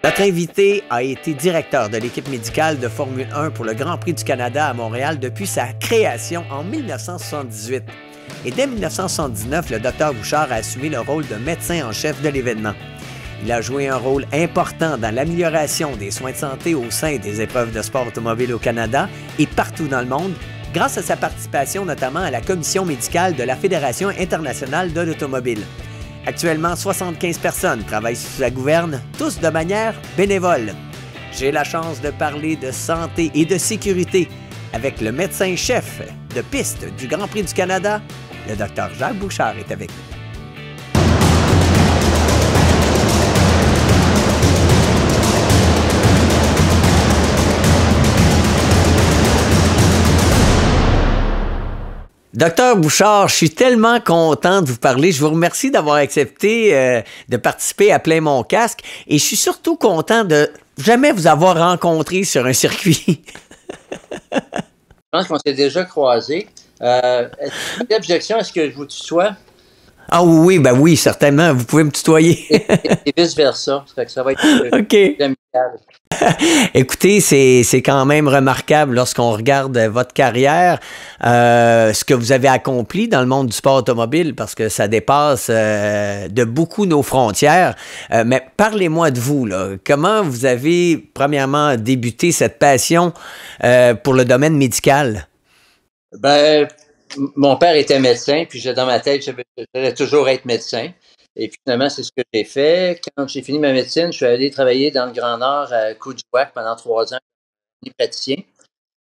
Notre invité a été directeur de l'équipe médicale de Formule 1 pour le Grand Prix du Canada à Montréal depuis sa création en 1978. Et dès 1979, le Dr Bouchard a assumé le rôle de médecin en chef de l'événement. Il a joué un rôle important dans l'amélioration des soins de santé au sein des épreuves de sport automobile au Canada et partout dans le monde, grâce à sa participation notamment à la commission médicale de la Fédération internationale de l'automobile. Actuellement, 75 personnes travaillent sous sa gouverne, tous de manière bénévole. J'ai la chance de parler de santé et de sécurité avec le médecin-chef de piste du Grand Prix du Canada, le Dr Jacques Bouchard est avec nous. Docteur Bouchard, je suis tellement content de vous parler. Je vous remercie d'avoir accepté de participer à Plein mon casque et je suis surtout content de jamais vous avoir rencontré sur un circuit. Je pense qu'on s'est déjà croisés. Est-ce que l'objection, est-ce que je vous tutoie? Ah oui, ben oui, certainement. Vous pouvez me tutoyer. Et vice-versa. Ça va être OK. amical. Écoutez, c'est quand même remarquable lorsqu'on regarde votre carrière, ce que vous avez accompli dans le monde du sport automobile, parce que ça dépasse de beaucoup nos frontières. Mais parlez-moi de vous, là. Comment vous avez, premièrement, débuté cette passion pour le domaine médical? Ben, mon père était médecin, puis dans ma tête, je voulais toujours être médecin. Et puis finalement, c'est ce que j'ai fait. Quand j'ai fini ma médecine, je suis allé travailler dans le Grand Nord à Coudjouac pendant 3 ans comme praticien.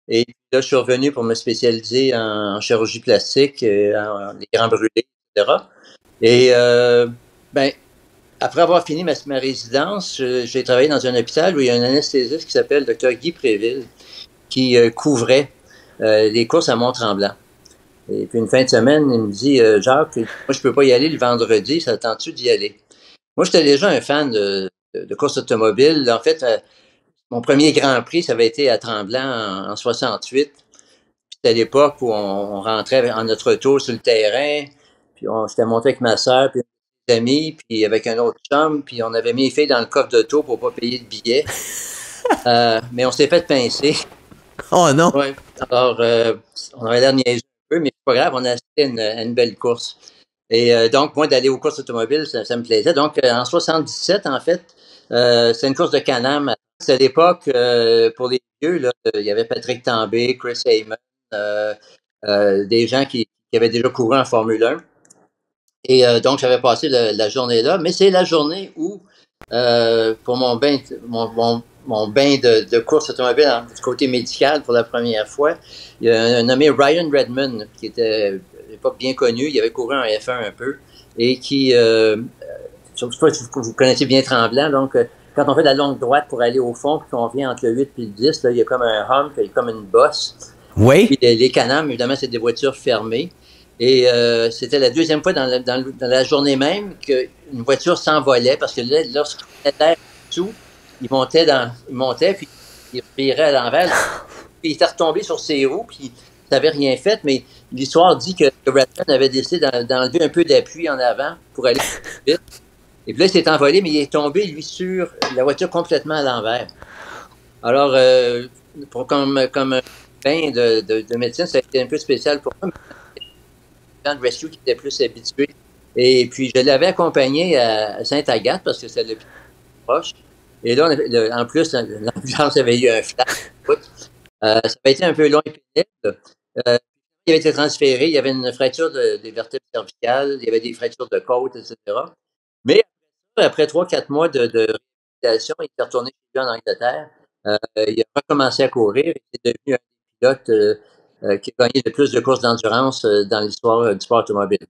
Et puis là, je suis revenu pour me spécialiser en chirurgie plastique, en les grands brûlés, etc. Et ben, après avoir fini ma résidence, j'ai travaillé dans un hôpital où il y a un anesthésiste qui s'appelle Dr Guy Préville qui couvrait les courses à Mont-Tremblant. Et puis une fin de semaine, il me dit Jacques, moi je peux pas y aller le vendredi, ça tente-tu d'y aller? Moi, j'étais déjà un fan de course automobile. En fait, mon premier Grand Prix, ça avait été à Tremblant en 68. C'était à l'époque où on rentrait en notre auto sur le terrain, puis on s'était monté avec ma soeur, puis des amis, puis avec un autre chum, puis on avait mis les filles dans le coffre d'auto pour pas payer de billets. Mais on s'était fait pincer. Oh non! Ouais. Alors, on avait l'air niaiseux un peu, mais c'est pas grave, on a assisté à une belle course. Et donc, moi, d'aller aux courses automobiles, ça me plaisait. Donc, en 77, en fait, c'est une course de Can-Am. C'est à l'époque, pour les vieux, là, il y avait Patrick Tambay, Chris Amon, euh, des gens qui avaient déjà couru en Formule 1. Et donc, j'avais passé la journée là. Mais c'est la journée où, pour mon bain de course automobile du côté médical pour la première fois, il y a un nommé Ryan Redmond, qui était à l'époque bien connu. Il avait couru en F1 un peu et qui, je ne sais pas si vous connaissez bien Tremblant, donc quand on fait la longue droite pour aller au fond, puis qu'on vient entre le 8 et le 10, là, il y a comme un hump, il y a comme une bosse. Oui? Puis les Can-Am, évidemment, c'est des voitures fermées. Et c'était la deuxième fois dans la journée même qu'une voiture s'envolait parce que là, lorsqu'il était dessous, il montait, puis il virait à l'envers. Puis il était retombé sur ses roues, puis il n'avait rien fait, mais l'histoire dit que Redmond avait décidé d'enlever un peu d'appui en avant pour aller plus vite. Et puis là, il s'est envolé, mais il est tombé, lui, sur la voiture complètement à l'envers. Alors, comme un bain de médecine, ça a été un peu spécial pour moi, de rescue qui était plus habitué. Et puis, je l'avais accompagné à Sainte-Agathe parce que c'est le plus proche. Et là, en plus, l'ambulance avait eu un flash. Ça avait été un peu long et pénible. Il avait été transféré. Il y avait une fracture des vertèbres cervicales. Il y avait des fractures de côte, etc. Mais après 3-4 mois de réhabilitation, il est retourné chez lui en Angleterre. Il a recommencé à courir. Il est devenu un pilote qui a gagné le plus de courses d'endurance dans l'histoire du sport automobile.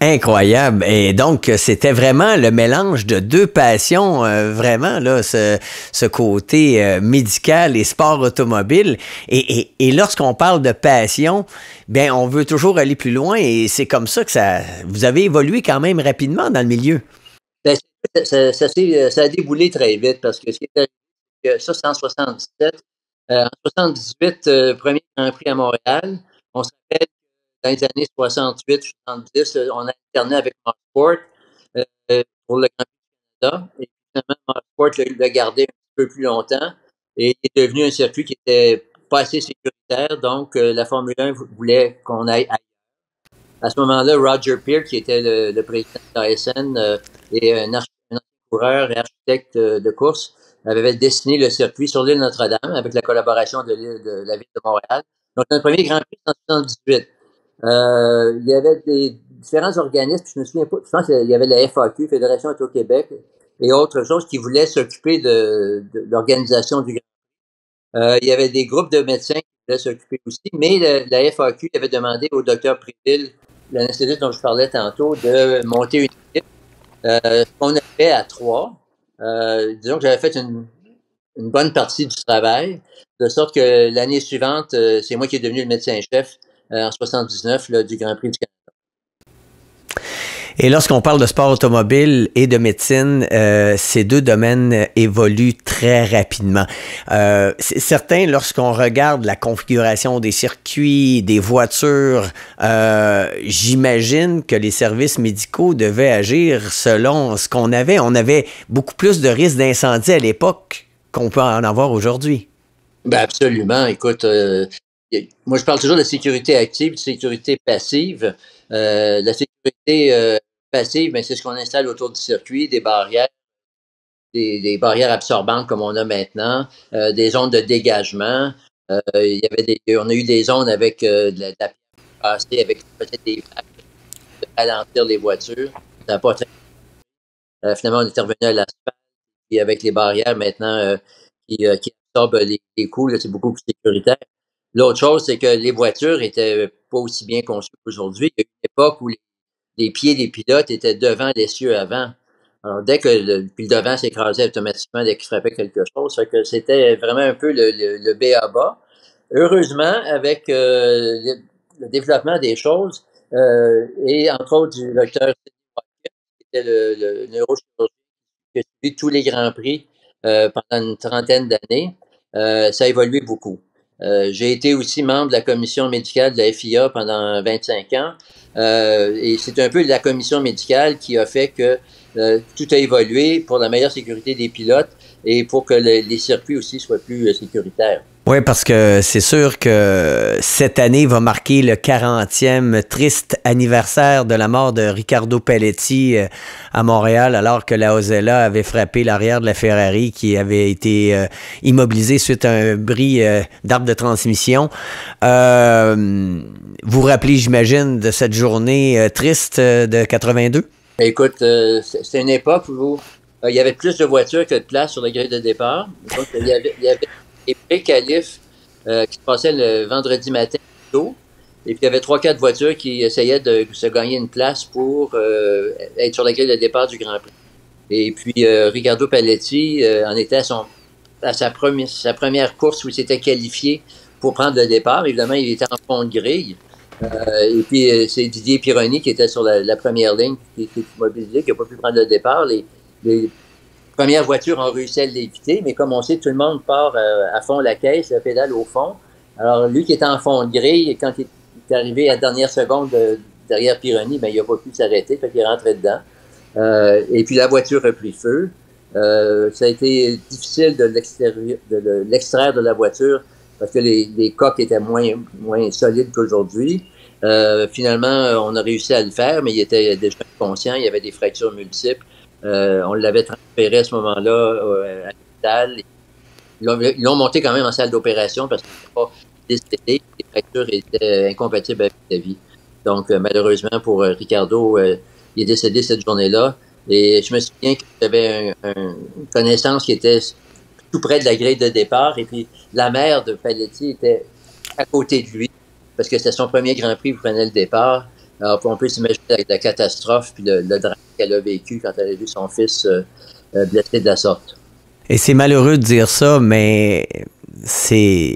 Incroyable. Et donc, c'était vraiment le mélange de deux passions, vraiment, là, ce côté médical et sport automobile. Et lorsqu'on parle de passion, bien, on veut toujours aller plus loin et c'est comme ça que vous avez évolué quand même rapidement dans le milieu. Ben, ça a déboulé très vite parce que ça, c'est en 77. En 78, premier Grand Prix à Montréal. On se rappelle dans les années 68-70, on a alterné avec Montsport pour le Grand Prix du Canada. Et finalement, Motorsport l'a gardé un petit peu plus longtemps et est devenu un circuit qui était pas assez sécuritaire. Donc, la Formule 1 voulait qu'on aille à ce moment-là, Roger Peer, qui était le président de l'ASN et un coureur et architecte de course, avait dessiné le circuit sur l'île Notre-Dame avec la collaboration de la ville de Montréal. Donc, notre premier Grand Prix en 1978. Il y avait des différents organismes, je me souviens pas, je pense qu'il y avait la FAQ, Fédération Auto-Québec, et autres choses qui voulaient s'occuper de l'organisation du Grand Prix. Il y avait des groupes de médecins qui voulaient s'occuper aussi, mais la FAQ avait demandé au docteur Préville, l'anesthésiste dont je parlais tantôt, de monter une équipe. On a fait à 3. Disons que j'avais fait une bonne partie du travail, de sorte que l'année suivante, c'est moi qui est devenu le médecin-chef en 79 là, du Grand Prix du Canada. Et lorsqu'on parle de sport automobile et de médecine, ces deux domaines évoluent très rapidement. C'est certain, lorsqu'on regarde la configuration des circuits, des voitures, j'imagine que les services médicaux devaient agir selon ce qu'on avait. On avait beaucoup plus de risques d'incendie à l'époque qu'on peut en avoir aujourd'hui. Ben absolument. Écoute, moi je parle toujours de sécurité active, de sécurité passive. La sécurité passive, ben, c'est ce qu'on installe autour du circuit, des barrières, des barrières absorbantes comme on a maintenant, des zones de dégagement. On a eu des zones avec de la pierre passée, avec peut-être des vagues de ralentir les voitures. Ça n'a pas été. Finalement, on est revenu à l'asphalte et avec les barrières maintenant qui absorbent les coups, c'est beaucoup plus sécuritaire. L'autre chose, c'est que les voitures étaient pas aussi bien conçues qu'aujourd'hui. Il y a eu une époque où les pieds des pilotes étaient devant l'essieu avant. Alors, dès que le devant s'écrasait automatiquement dès qu'il frappait quelque chose, fait que c'était vraiment un peu le b.a.-ba. Heureusement, avec le développement des choses, et entre autres du docteur qui était le neurochirurgien qui a suivi tous les Grands Prix pendant une trentaine d'années, ça a évolué beaucoup. J'ai été aussi membre de la commission médicale de la FIA pendant 25 ans. Et c'est un peu la commission médicale qui a fait que tout a évolué pour la meilleure sécurité des pilotes et pour que les circuits aussi soient plus sécuritaires. Oui, parce que c'est sûr que cette année va marquer le 40e triste anniversaire de la mort de Riccardo Paletti à Montréal, alors que la Osella avait frappé l'arrière de la Ferrari qui avait été immobilisée suite à un bris d'arbre de transmission. Vous vous rappelez, j'imagine, de cette journée triste de 82? Écoute, c'était une époque où il y avait plus de voitures que de place sur la grille de départ. Donc, il y avait des pré-qualifs qui se passaient le vendredi matin tôt. Et puis, il y avait 3-4 voitures qui essayaient de se gagner une place pour être sur la grille de départ du Grand Prix. Et puis, Riccardo Paletti en était à sa première course où il s'était qualifié pour prendre le départ. Évidemment, il était en fond de grille. Et puis, c'est Didier Pironi qui était sur la première ligne, qui était immobilisé, qui n'a pas pu prendre le départ. Les premières voitures ont réussi à l'éviter, mais comme on sait, tout le monde part à fond la caisse, la pédale au fond. Alors, lui qui était en fond de grille, quand il est arrivé à la dernière seconde derrière Pironi, ben, il n'a pas pu s'arrêter, fait qu'il est rentré dedans. Et puis, la voiture a pris feu. Ça a été difficile de l'extraire de la voiture parce que les coques étaient moins solides qu'aujourd'hui. Finalement, on a réussi à le faire, mais il était déjà inconscient, il y avait des fractures multiples. On l'avait transféré à ce moment-là à l'hôpital. Ils l'ont monté quand même en salle d'opération parce qu'il n'était pas décédé. Les fractures étaient incompatibles avec la vie. Donc, malheureusement pour Riccardo, il est décédé cette journée-là. Et je me souviens que j'avais une connaissance qui était tout près de la grille de départ. Et puis, la mère de Paletti était à côté de lui parce que c'était son premier Grand Prix, il prenait le départ. Alors, on peut s'imaginer la catastrophe puis le drame qu'elle a vécu quand elle a vu son fils blessé de la sorte. Et c'est malheureux de dire ça, mais c'est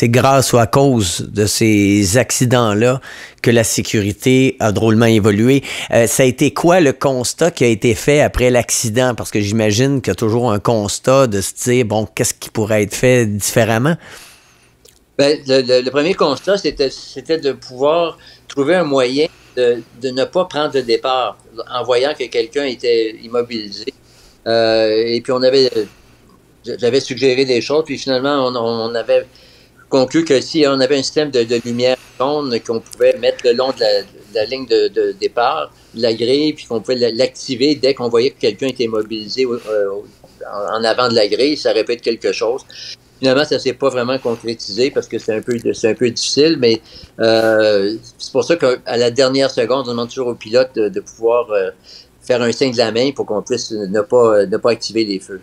grâce ou à cause de ces accidents-là que la sécurité a drôlement évolué. Ça a été quoi le constat qui a été fait après l'accident? Parce que j'imagine qu'il y a toujours un constat de se dire, bon, qu'est-ce qui pourrait être fait différemment? Ben, le premier constat, c'était de pouvoir trouver un moyen de ne pas prendre de départ en voyant que quelqu'un était immobilisé. Et puis j'avais suggéré des choses, puis finalement, on avait conclu que si on avait un système de lumière jaune qu'on pouvait mettre le long de la ligne de départ, de la grille, puis qu'on pouvait l'activer dès qu'on voyait que quelqu'un était mobilisé en avant de la grille, ça aurait pu être quelque chose. Finalement, ça s'est pas vraiment concrétisé parce que c'est un peu difficile, mais c'est pour ça qu'à la dernière seconde, on demande toujours au pilote de pouvoir faire un signe de la main pour qu'on puisse ne pas activer les feux.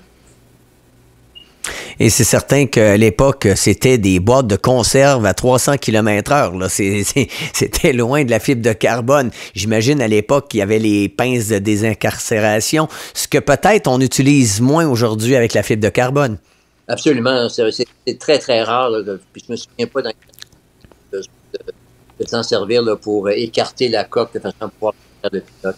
Et c'est certain qu'à l'époque, c'était des boîtes de conserve à 300 km/h. Là. C'était loin de la fibre de carbone. J'imagine à l'époque qu'il y avait les pinces de désincarcération, ce que peut-être on utilise moins aujourd'hui avec la fibre de carbone. Absolument. C'est très, très rare. Là, puis je me souviens pas de s'en servir là, pour écarter la coque de façon à pouvoir faire le pilote.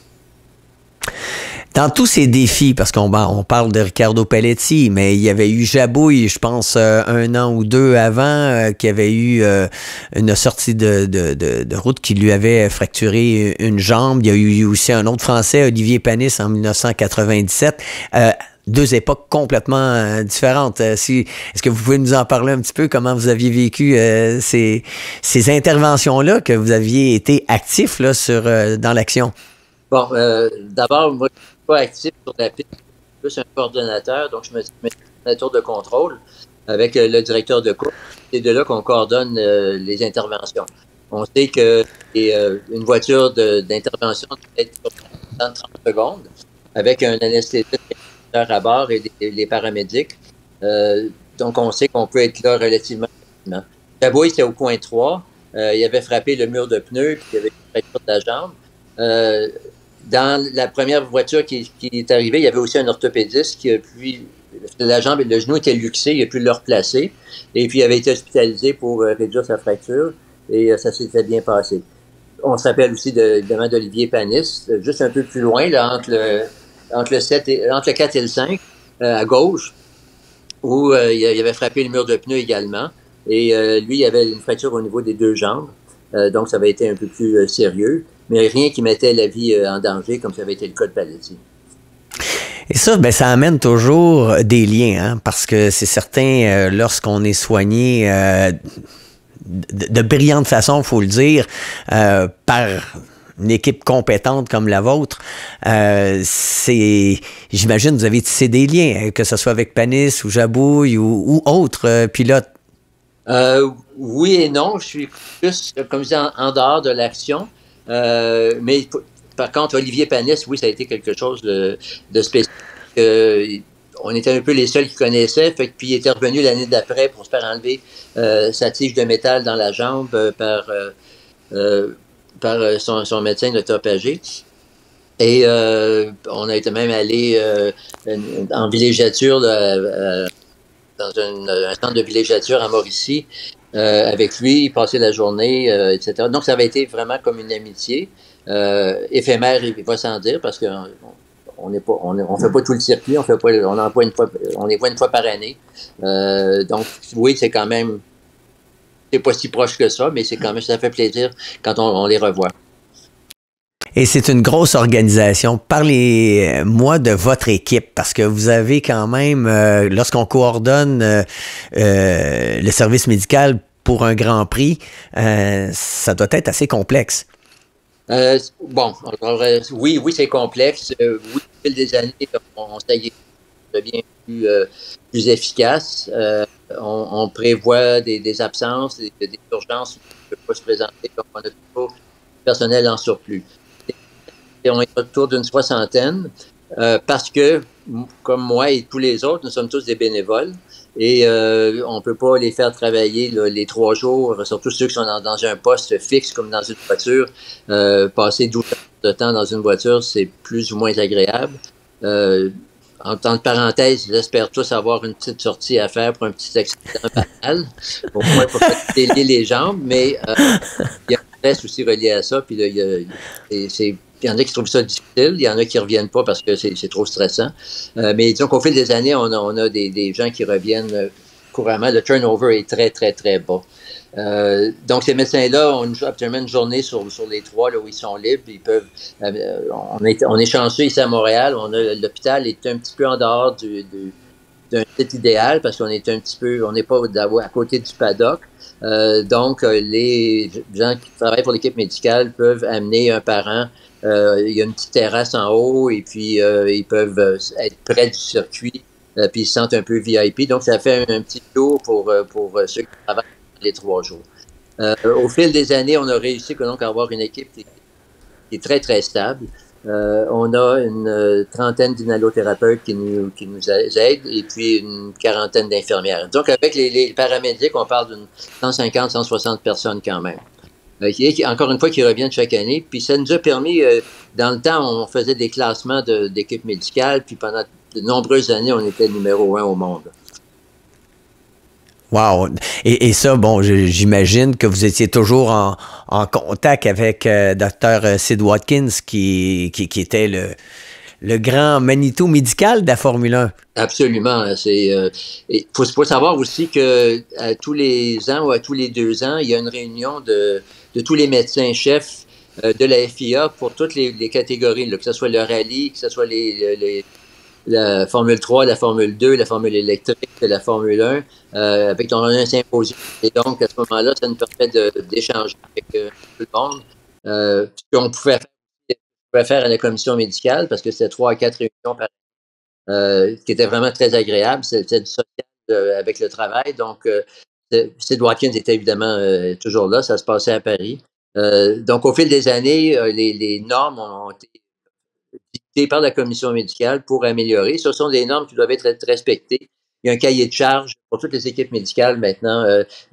Dans tous ces défis, parce qu'on parle de Riccardo Paletti, mais il y avait eu Jabouille, je pense, 1 an ou 2 avant, qui avait eu une sortie de route qui lui avait fracturé une jambe. Il y a eu aussi un autre Français, Olivier Panis, en 1997. 2 époques complètement différentes. Est-ce que vous pouvez nous en parler un petit peu, comment vous aviez vécu ces interventions-là, que vous aviez été actif là, dans l'action? Bon, d'abord, moi, je ne suis pas actif sur la piste, je suis plus un coordonnateur, donc je me mets à la tour de contrôle avec le directeur de course. C'est de là qu'on coordonne les interventions. On sait que une voiture d'intervention doit être sur 30 secondes avec un anesthésiste à bord et les paramédics. Donc, on sait qu'on peut être là relativement rapidement. Jabouille, c'était au coin 3. Il avait frappé le mur de pneus, puis il avait une fracture de la jambe. Dans la première voiture qui est arrivée, il y avait aussi un orthopédiste qui a pu, la jambe et le genou étaient luxés, il a pu le replacer, et puis il avait été hospitalisé pour réduire sa fracture, et ça s'était bien passé. On se rappelle aussi évidemment d'Olivier Panis, juste un peu plus loin, là, entre le 4 et le 5, à gauche, où il avait frappé le mur de pneu également, et lui, il avait une fracture au niveau des 2 jambes, donc ça avait été un peu plus sérieux. Mais rien qui mettait la vie en danger, comme ça avait été le cas de Paletti. Et ça, ben, ça amène toujours des liens, hein, parce que c'est certain, lorsqu'on est soigné de brillante façon, il faut le dire, par une équipe compétente comme la vôtre, j'imagine, vous avez tissé des liens, que ce soit avec Panis ou Jabouille ou autres pilotes. Oui et non, je suis plus, comme je dis, en dehors de l'action. Mais par contre, Olivier Panis, oui, ça a été quelque chose de spécial. On était un peu les seuls qui connaissaient. Puis il était revenu l'année d'après pour se faire enlever sa tige de métal dans la jambe par son médecin, le Dr Pagé. Et on a été même allé en villégiature dans un centre de villégiature à Mauricie. Avec lui, passer la journée, etc. Donc, ça avait été vraiment comme une amitié éphémère, il va sans dire, parce qu'on on fait pas tout le circuit, on les voit une fois par année. Donc, oui, c'est quand même, c'est pas si proche que ça, mais c'est quand même, ça fait plaisir quand on les revoit. Et c'est une grosse organisation. Parlez-moi de votre équipe, parce que vous avez quand même, lorsqu'on coordonne le service médical pour un Grand Prix, ça doit être assez complexe. Bon, alors, oui, c'est complexe. Oui, au fil des années, on devient plus efficace. On prévoit des absences, des urgences qui ne peuvent pas se présenter, donc on a toujours personnel en surplus. Et on est autour d'une 60aine, parce que, comme moi et tous les autres, nous sommes tous des bénévoles et on ne peut pas les faire travailler là, les 3 jours, surtout ceux qui sont dans un poste fixe comme dans une voiture. Passer 12 heures de temps dans une voiture, c'est plus ou moins agréable. En parenthèse, j'espère tous avoir une petite sortie à faire pour un petit accident banal, au moins pour pas délier les jambes, mais il y a un stress aussi relié à ça, puis là, il y en a qui trouvent ça difficile, il y en a qui reviennent pas parce que c'est trop stressant. Mais disons qu'au fil des années, on a des gens qui reviennent couramment, le turnover est très, très, très bas. Donc, ces médecins-là ont actuellement une journée sur les 3 là, où ils sont libres. Ils peuvent. On est chanceux ici à Montréal. L'hôpital est un petit peu en dehors d'un site idéal parce qu'on est on n'est pas à côté du paddock. Donc, les gens qui travaillent pour l'équipe médicale peuvent amener un parent. Il y a une petite terrasse en haut et puis ils peuvent être près du circuit puis ils se sentent un peu VIP. Donc, ça fait un petit tour pour ceux qui travaillent les 3 jours. Au fil des années, on a réussi donc à avoir une équipe qui est très, très stable. On a une trentaine d'inhalothérapeutes qui nous aident et puis une quarantaine d'infirmières. Donc, avec les paramédics, on parle d'une 150, 160 personnes quand même. Encore une fois, qui reviennent chaque année. Puis ça nous a permis, dans le temps, on faisait des classements d'équipes médicales, puis pendant de nombreuses années, on était numéro 1 au monde. Wow! Et ça, bon, j'imagine que vous étiez toujours en contact avec Dr. Sid Watkins, qui était le grand Manitou médical de la Formule 1. Absolument. Il faut savoir aussi que tous les ans ou à tous les 2 ans, il y a une réunion de tous les médecins-chefs de la FIA pour toutes les catégories, là, que ce soit le rallye, que ce soit la Formule 3, la Formule 2, la Formule électrique, la Formule 1, avec un symposium. Et donc, à ce moment-là, ça nous permet d'échanger avec tout le monde. Ce qu'on pouvait faire à la commission médicale, parce que c'était 3 à 4 réunions par qui était vraiment très agréable. C'était du social avec le travail. Donc, Sid Watkins était évidemment toujours là. Ça se passait à Paris. Donc, au fil des années, les normes ont été dictées par la commission médicale pour améliorer. Ce sont des normes qui doivent être respectées. Il y a un cahier de charge pour toutes les équipes médicales maintenant,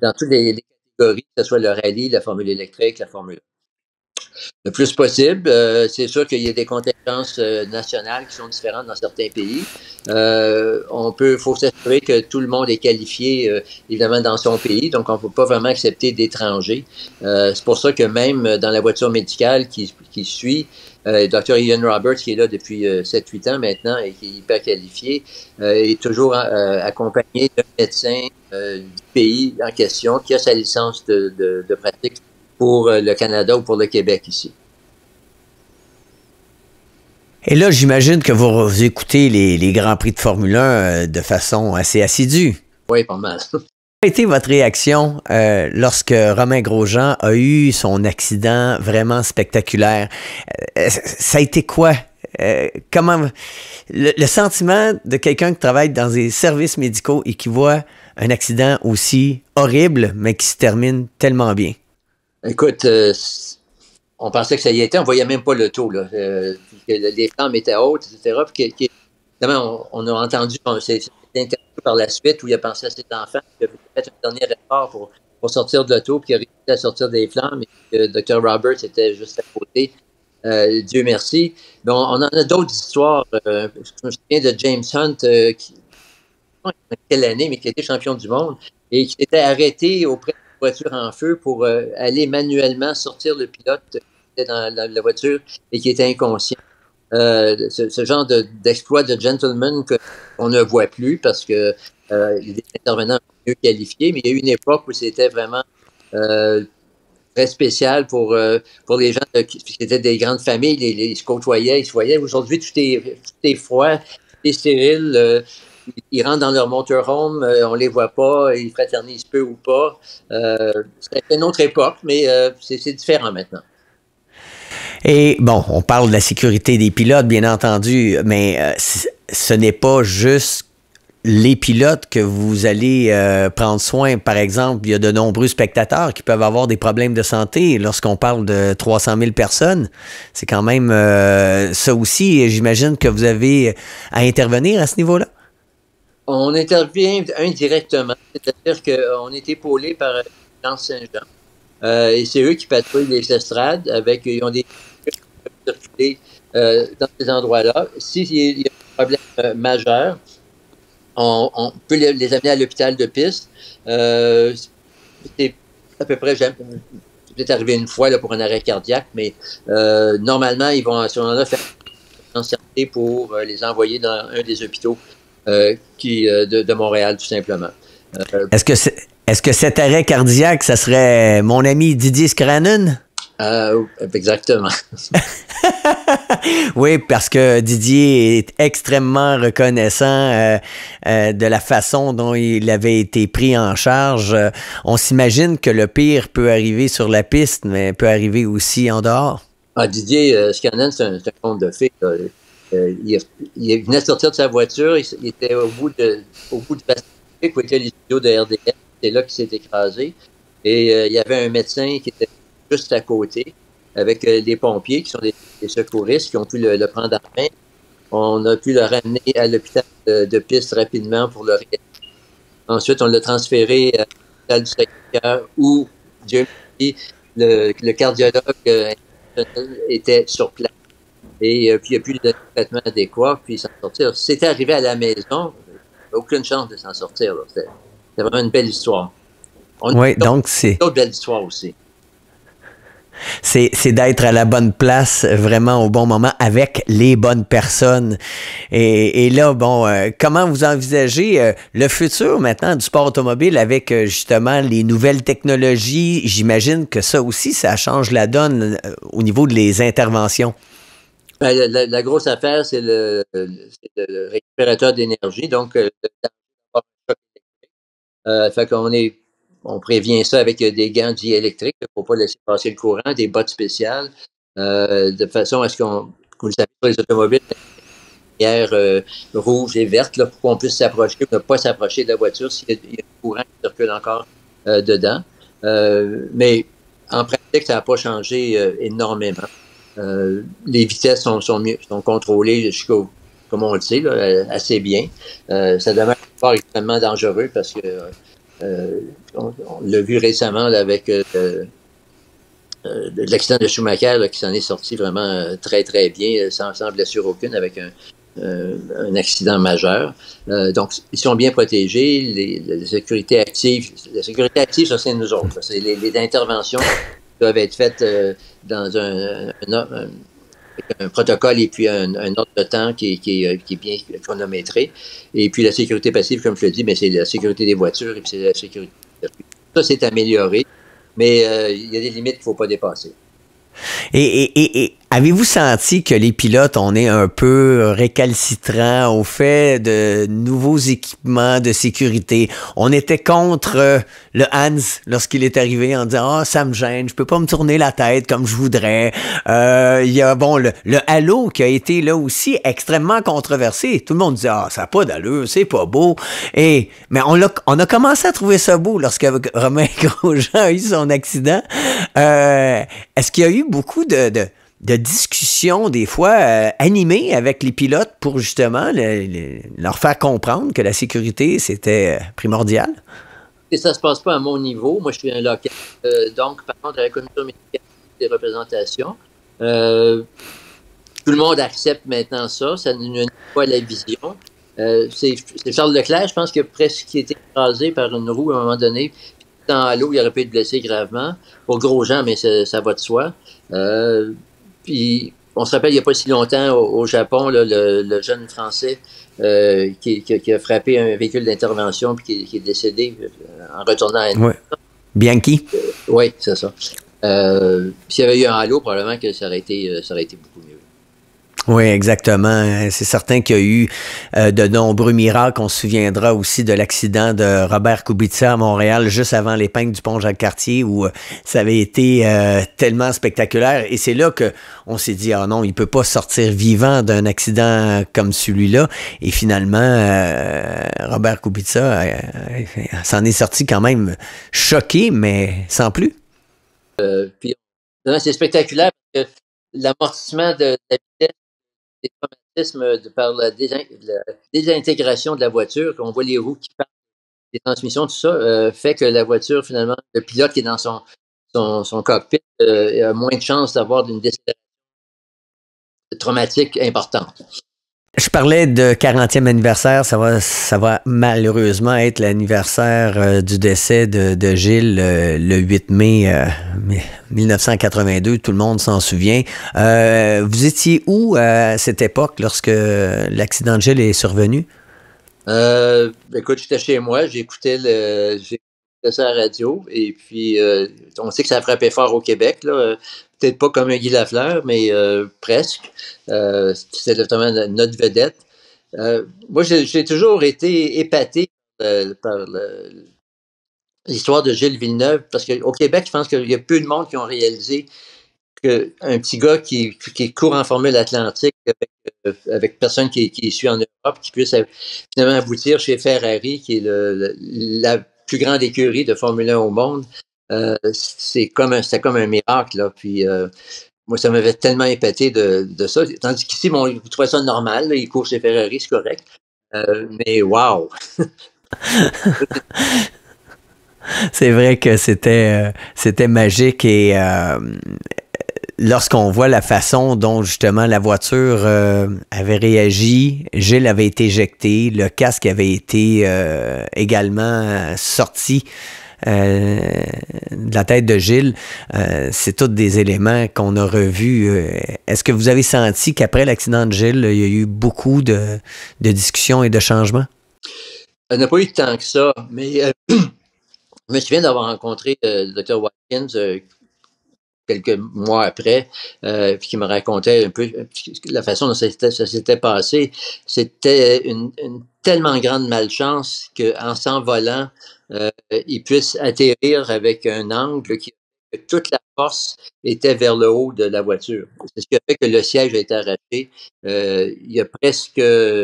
dans toutes les catégories, que ce soit le rallye, la formule électrique, la formule le plus possible. C'est sûr qu'il y a des contingences nationales qui sont différentes dans certains pays. Faut s'assurer que tout le monde est qualifié, évidemment, dans son pays. Donc, on ne peut pas vraiment accepter d'étrangers. C'est pour ça que même dans la voiture médicale qui suit, Dr. Ian Roberts, qui est là depuis 7-8 ans maintenant et qui est hyper qualifié, est toujours accompagné d'un médecin du pays en question qui a sa licence de pratique pour le Canada ou pour le Québec ici. Et là, j'imagine que vous écoutez les Grands Prix de Formule 1 de façon assez assidue. Oui, pas mal. Quelle a été votre réaction lorsque Romain Grosjean a eu son accident vraiment spectaculaire? Ça a été quoi? Comment le sentiment de quelqu'un qui travaille dans des services médicaux et qui voit un accident aussi horrible, mais qui se termine tellement bien? Écoute, on pensait que ça y était, on voyait même pas l'auto, là. Que les flammes étaient hautes, etc. Puis évidemment, on a entendu, c'est interview par la suite où il a pensé à ses enfants, il a fait un dernier effort pour sortir de l'auto, puis il a réussi à sortir des flammes, et que Dr. Roberts était juste à côté. Dieu merci. Mais on en a d'autres histoires. Je me souviens de James Hunt, qui, je ne sais pas quelle année, mais qui était champion du monde, et qui s'était arrêté auprès voiture en feu pour aller manuellement sortir le pilote qui était dans la voiture et qui était inconscient. Ce genre d'exploit de gentleman qu'on ne voit plus parce que il y a des intervenants mieux qualifiés, mais il y a eu une époque où c'était vraiment très spécial pour les gens qui étaient des grandes familles, ils se côtoyaient, ils se voyaient. Aujourd'hui, tout est froid, tout est stérile. Ils rentrent dans leur motorhome, on les voit pas, ils fraternisent peu ou pas. C'était une autre époque, mais c'est différent maintenant. Et bon, on parle de la sécurité des pilotes, bien entendu, mais ce n'est pas juste les pilotes que vous allez prendre soin. Par exemple, il y a de nombreux spectateurs qui peuvent avoir des problèmes de santé. Lorsqu'on parle de 300 000 personnes, c'est quand même ça aussi. Et j'imagine que vous avez à intervenir à ce niveau-là. On intervient indirectement, c'est-à-dire qu'on est épaulé par Jean Saint-Jean. Et c'est eux qui patrouillent les estrades ils ont des circuler dans ces endroits-là. S'il y a un problème majeur, on peut les amener à l'hôpital de piste. C'est à peu près, c'est peut-être arrivé une fois là, pour un arrêt cardiaque, mais normalement, ils vont à ce moment-là faire une santé pour les envoyer dans un des hôpitaux de Montréal, tout simplement. Est-ce que cet arrêt cardiaque, ça serait mon ami Didier Scrannon? Exactement. Oui, parce que Didier est extrêmement reconnaissant de la façon dont il avait été pris en charge. On s'imagine que le pire peut arriver sur la piste, mais peut arriver aussi en dehors. Didier Scrannon, c'est un conte de fées. Il venait de sortir de sa voiture, il était au bout du Pacifique où étaient les studios de RDS. C'est là qu'il s'est écrasé. Et il y avait un médecin qui était juste à côté, avec les pompiers, qui sont des secouristes, qui ont pu le prendre en main. On a pu le ramener à l'hôpital de piste rapidement pour le réanimer. Ensuite, on l'a transféré à l'hôpital du Sacré-Cœur où, Dieu merci, le cardiologue était sur place. Et puis, il n'y a plus de traitement adéquat, puis il s'en sortir. Si c'était arrivé à la maison, il n'y a aucune chance de s'en sortir. C'était vraiment une belle histoire. Oui, donc c'est... D'autres belles histoires aussi. C'est d'être à la bonne place, vraiment au bon moment, avec les bonnes personnes. Et là, bon, comment vous envisagez le futur maintenant du sport automobile avec justement les nouvelles technologies? J'imagine que ça aussi, ça change la donne au niveau des interventions. La grosse affaire, c'est le récupérateur d'énergie, donc fait qu'on on prévient ça avec des gants diélectriques pour ne pas laisser passer le courant, des bottes spéciales, de façon à ce qu'on, vous le savez, sur les automobiles, lumière rouge et verte, là, pour qu'on puisse s'approcher, ne pas s'approcher de la voiture s'il y a du courant qui circule encore dedans. Mais en pratique, ça n'a pas changé énormément. Les vitesses sont contrôlées jusqu'au, comme on le sait, là, assez bien. Ça demeure pas extrêmement dangereux parce que on l'a vu récemment là, avec l'accident de Schumacher là, qui s'en est sorti vraiment très très bien, sans blessure aucune, avec un accident majeur. Donc, ils sont bien protégés. La sécurité active, ça c'est nous autres. C'est les interventions qui doivent être faites dans un protocole et puis un ordre de temps qui est bien chronométré. Et puis la sécurité passive, comme je le dis, mais c'est la sécurité des voitures et puis c'est la sécurité. Ça, c'est amélioré, mais il y a des limites qu'il ne faut pas dépasser. Et avez-vous senti que les pilotes, on est un peu récalcitrants au fait de nouveaux équipements de sécurité? On était contre le Hans lorsqu'il est arrivé en disant « Ah, ça me gêne, je peux pas me tourner la tête comme je voudrais. » Il y a bon le Halo qui a été là aussi extrêmement controversé. Tout le monde dit « Ah, ça n'a pas d'allure, c'est pas beau. » Mais on a commencé à trouver ça beau lorsque Romain Grosjean a eu son accident. Est-ce qu'il y a eu beaucoup de discussions, des fois, animées avec les pilotes pour justement leur faire comprendre que la sécurité, c'était primordial? Et ça ne se passe pas à mon niveau. Moi, je suis un local. Donc, par contre, à la commission médicale des représentations, tout le monde accepte maintenant ça. Ça ne nuit pas à la vision. C'est Charles Leclerc, je pense, qui a presque été écrasé par une roue à un moment donné. Dans l'eau, il aurait pu être blessé gravement. Pour Grosjean, mais ça va de soi. Puis, on se rappelle, il n'y a pas si longtemps, au Japon, là, le jeune Français qui a frappé un véhicule d'intervention puis qui est décédé en retournant à ouais. Bianchi? Oui, c'est ça. S'il y avait eu un halo, probablement que ça aurait été beaucoup mieux. Oui, exactement. C'est certain qu'il y a eu de nombreux miracles. On se souviendra aussi de l'accident de Robert Kubica à Montréal juste avant l'épingle du pont Jacques-Cartier où ça avait été tellement spectaculaire. Et c'est là que on s'est dit, ah non, il peut pas sortir vivant d'un accident comme celui-là. Et finalement, Robert Kubica s'en est sorti quand même choqué, mais sans plus. Puis, c'est spectaculaire parce que l'amortissement de la vitesse, des traumatismes par la désintégration de la voiture, qu'on voit les roues qui partent, les transmissions, tout ça, fait que la voiture, finalement, le pilote qui est dans son cockpit a moins de chances d'avoir une décélération traumatique importante. Je parlais de 40e anniversaire, ça va malheureusement être l'anniversaire du décès de Gilles le 8 mai 1982, tout le monde s'en souvient. Vous étiez où à cette époque lorsque l'accident de Gilles est survenu? Écoute, j'étais chez moi, j'écoutais ça à la radio, et puis on sait que ça a frappé fort au Québec, là. Peut-être pas comme un Guy Lafleur, mais presque. C'était notamment notre vedette. Moi, j'ai toujours été épaté par l'histoire de Gilles Villeneuve, parce qu'au Québec, je pense qu'il y a peu de monde qui ont réalisé qu'un petit gars qui court en Formule Atlantique avec personne qui suit en Europe, qui puisse finalement aboutir chez Ferrari, qui est la plus grande écurie de Formule 1 au monde, c'était comme un miracle, là. Puis moi, ça m'avait tellement épaté de ça. Tandis qu'ici, bon, vous trouvez ça normal, là, il court chez Ferrari, c'est correct. Mais wow! C'est vrai que c'était magique et lorsqu'on voit la façon dont justement la voiture avait réagi, Gilles avait été éjecté, le casque avait été également sorti de la tête de Gilles, c'est tous des éléments qu'on a revus. Est-ce que vous avez senti qu'après l'accident de Gilles, il y a eu beaucoup de discussions et de changements? Il n'y a pas eu tant que ça, mais je me souviens d'avoir rencontré le Dr. Watkins quelques mois après, puis qui me racontait un peu la façon dont ça s'était passé. C'était une tellement grande malchance qu'en s'envolant, il puisse atterrir avec un angle que toute la force était vers le haut de la voiture. C'est ce qui a fait que le siège a été arraché. Il y a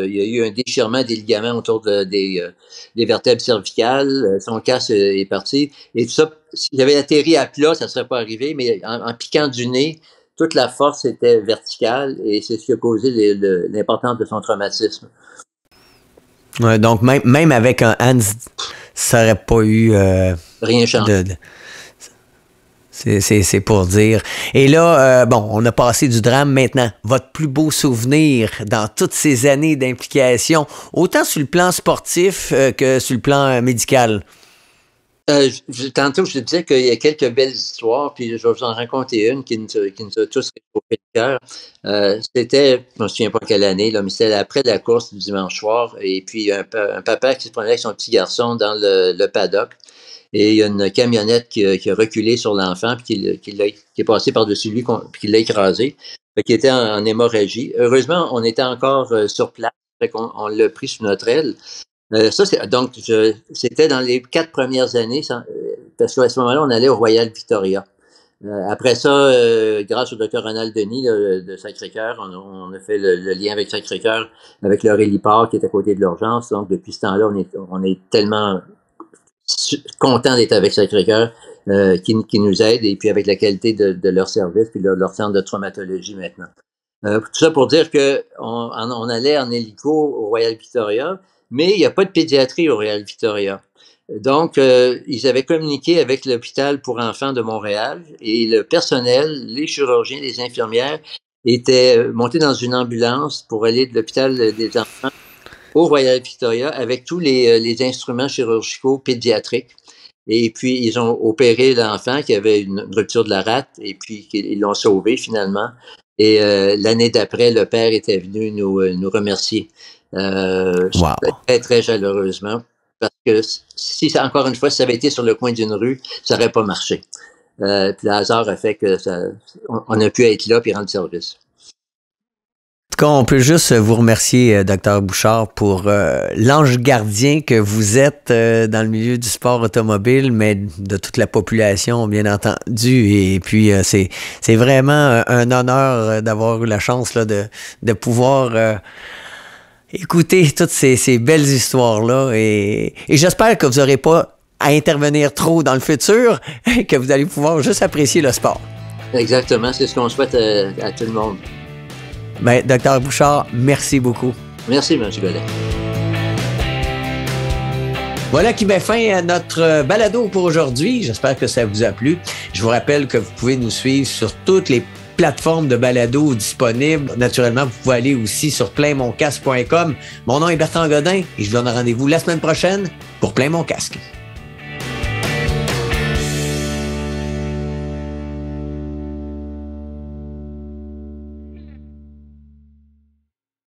eu un déchirement des ligaments autour des vertèbres cervicales. Son casque est parti. Et tout ça, s'il avait atterri à plat, ça ne serait pas arrivé, mais en piquant du nez, toute la force était verticale et c'est ce qui a causé l'importance de son traumatisme. Ouais, donc même avec un Hans, ça n'aurait pas eu rien changé. C'est pour dire. Et là, bon, on a passé du drame maintenant. Votre plus beau souvenir dans toutes ces années d'implication, autant sur le plan sportif que sur le plan médical? Tantôt, je te disais qu'il y a quelques belles histoires, puis je vais vous en raconter une qui nous a tous réchauffé le cœur. C'était, je ne me souviens pas quelle année, là, mais c'était après la course du dimanche soir, et puis un papa qui se promenait avec son petit garçon dans le paddock, et il y a une camionnette qui a reculé sur l'enfant, puis qui est passé par-dessus lui, puis qui l'a écrasé, qui était en hémorragie. Heureusement, on était encore sur place, fait qu'on on l'a pris sous notre aile. C'était dans les 4 premières années, parce qu'à ce moment-là, on allait au Royal Victoria. Après ça, grâce au Dr. Ronald Denis de Sacré-Cœur, on a fait le lien avec Sacré-Cœur, avec leur héliport qui est à côté de l'urgence. Donc, depuis ce temps-là, on est tellement content d'être avec Sacré-Cœur, qui nous aide, et puis avec la qualité de leur service, puis leur centre de traumatologie maintenant. Tout ça pour dire que on allait en hélico au Royal Victoria, mais il n'y a pas de pédiatrie au Royal Victoria. Donc, ils avaient communiqué avec l'hôpital pour enfants de Montréal, et le personnel, les chirurgiens, les infirmières, étaient montés dans une ambulance pour aller de l'hôpital des enfants au Royal Victoria avec tous les instruments chirurgicaux pédiatriques. Et puis, ils ont opéré l'enfant qui avait une rupture de la rate, et puis ils l'ont sauvé finalement. Et l'année d'après, le père était venu nous remercier. Wow. Très, très chaleureusement. Parce que si, encore une fois, si ça avait été sur le coin d'une rue, ça n'aurait pas marché. Puis le hasard a fait que on a pu être là et rendre service. En tout cas, on peut juste vous remercier, Dr. Bouchard, pour l'ange gardien que vous êtes dans le milieu du sport automobile, mais de toute la population, bien entendu. Et puis, c'est vraiment un honneur d'avoir eu la chance là, de pouvoir écouter toutes ces belles histoires-là. Et j'espère que vous n'aurez pas à intervenir trop dans le futur, que vous allez pouvoir juste apprécier le sport. Exactement, c'est ce qu'on souhaite à tout le monde. Ben, Dr. Bouchard, merci beaucoup. Merci, M. Godet. Voilà qui met fin à notre balado pour aujourd'hui. J'espère que ça vous a plu. Je vous rappelle que vous pouvez nous suivre sur toutes les plateformes de balado disponibles. Naturellement, vous pouvez aller aussi sur plainmoncasque.com. Mon nom est Bertrand Godin et je vous donne rendez-vous la semaine prochaine pour Plein mon casque.